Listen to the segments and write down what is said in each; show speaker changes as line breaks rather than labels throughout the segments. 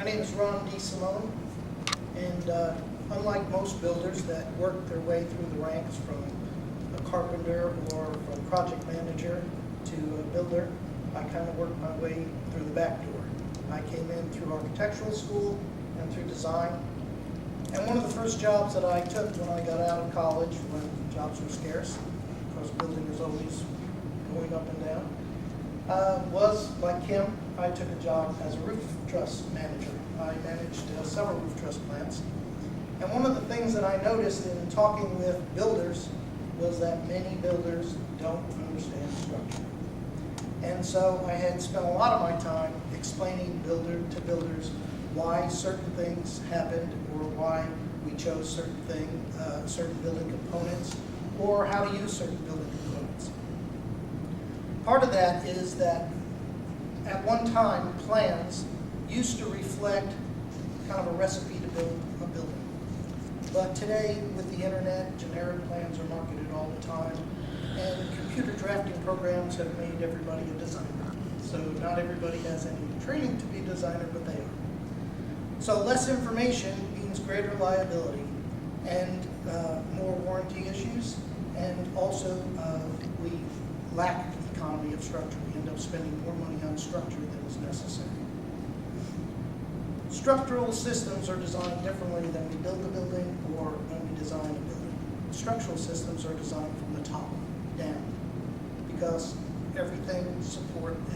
My name is Ron D. Simone, and unlike most builders that work their way through the ranks from a carpenter or from project manager to a builder, I kind of worked my way through the back door. I came in through architectural school and through design. And one of the first jobs that I took when I got out of college, when jobs were scarce, because building is always going up and down, was, like Kim, I took a job as a roof truss manager. I managed several roof truss plants. And one of the things that I noticed in talking with builders was that many builders don't understand structure. And so I had spent a lot of my time explaining to builders why certain things happened, or why we chose certain building components, or how to use certain building components. Part of that is that at one time, plans used to reflect kind of a recipe to build a building. But today, with the internet, generic plans are marketed all the time, and computer drafting programs have made everybody a designer. So not everybody has any training to be a designer, but they are. So less information means greater liability and more warranty issues, and also we lack economy of structure. We end up spending more money on structure than is necessary. Structural systems are designed differently than we build a building or when we design a building. Structural systems are designed from the top down, because everything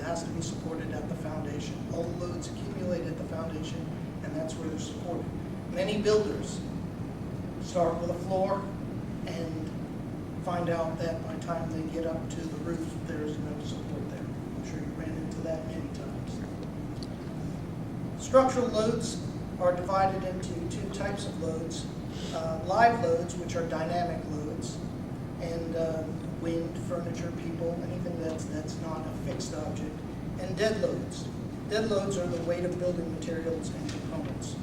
has to be supported at the foundation. All the loads accumulate at the foundation, and that's where they're supported. Many builders start with a floor and find out that by the time they get up to the roof, there's no support there. I'm sure you ran into that many times. Structural loads are divided into two types of loads. Live loads, which are dynamic loads, and wind, furniture, people, anything that's not a fixed object, and dead loads. Dead loads are the weight of building materials and components.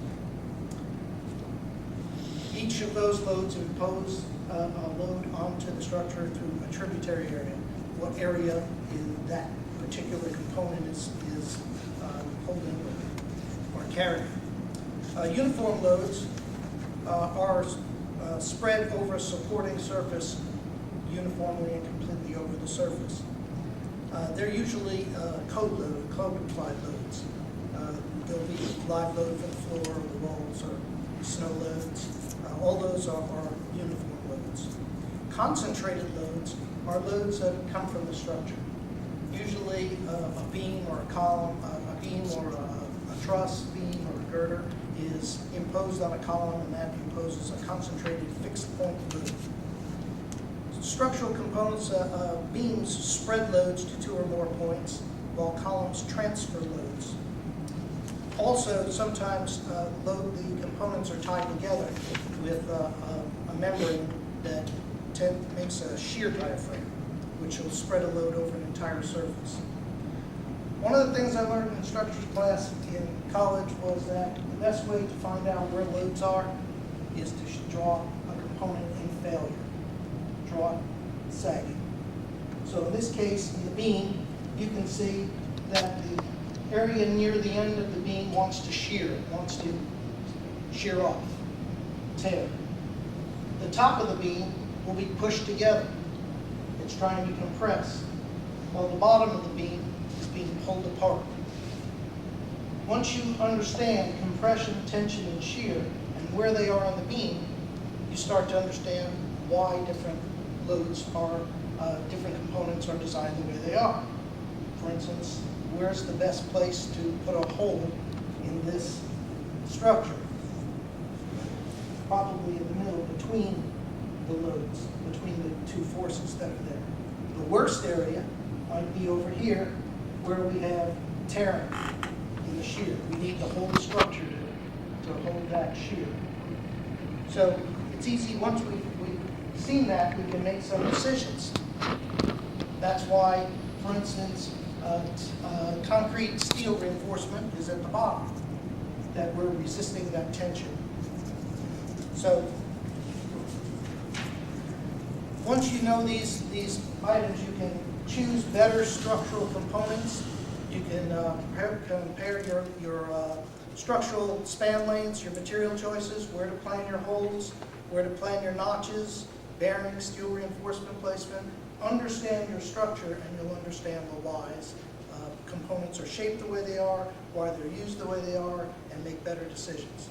Each of those loads impose a load onto the structure through a tributary area. What area that particular component is holding or carrying. Uniform loads are spread over a supporting surface uniformly and completely over the surface. They're usually code applied loads. There'll be live load for the floor, or the walls, or snow loads. All those are uniform loads. Concentrated loads are loads that come from the structure. Usually a beam or a column, a beam or a truss beam or a girder is imposed on a column, and that imposes a concentrated fixed point load. Structural components, beams spread loads to two or more points, while columns transfer loads. Also, sometimes the components are tied together with a membrane that makes a shear diaphragm, which will spread a load over an entire surface. One of the things I learned in structures class in college was that the best way to find out where loads are is to draw a component in failure. Draw it sagging. So in this case, in the beam, you can see that the area near the end of the beam wants to shear off, tear. The top of the beam will be pushed together. It's trying to compress, while the bottom of the beam is being pulled apart. Once you understand compression, tension, and shear, and where they are on the beam, you start to understand why different components are designed the way they are. For instance, where's the best place to put a hole in this structure? Probably in the middle, between the loads, between the two forces that are there. The worst area might be over here, where we have tearing in the shear. We need the whole structure to hold that shear. So it's easy, once we've seen that, we can make some decisions. That's why, for instance, concrete steel reinforcement is at the bottom, that we're resisting that tension. So once you know these items, you can choose better structural components. You can compare your structural span lanes, your material choices, where to plan your holes, where to plan your notches, bearings, steel reinforcement placement. Understand your structure and you'll understand the whys. Components are shaped the way they are, why they're used the way they are, and make better decisions.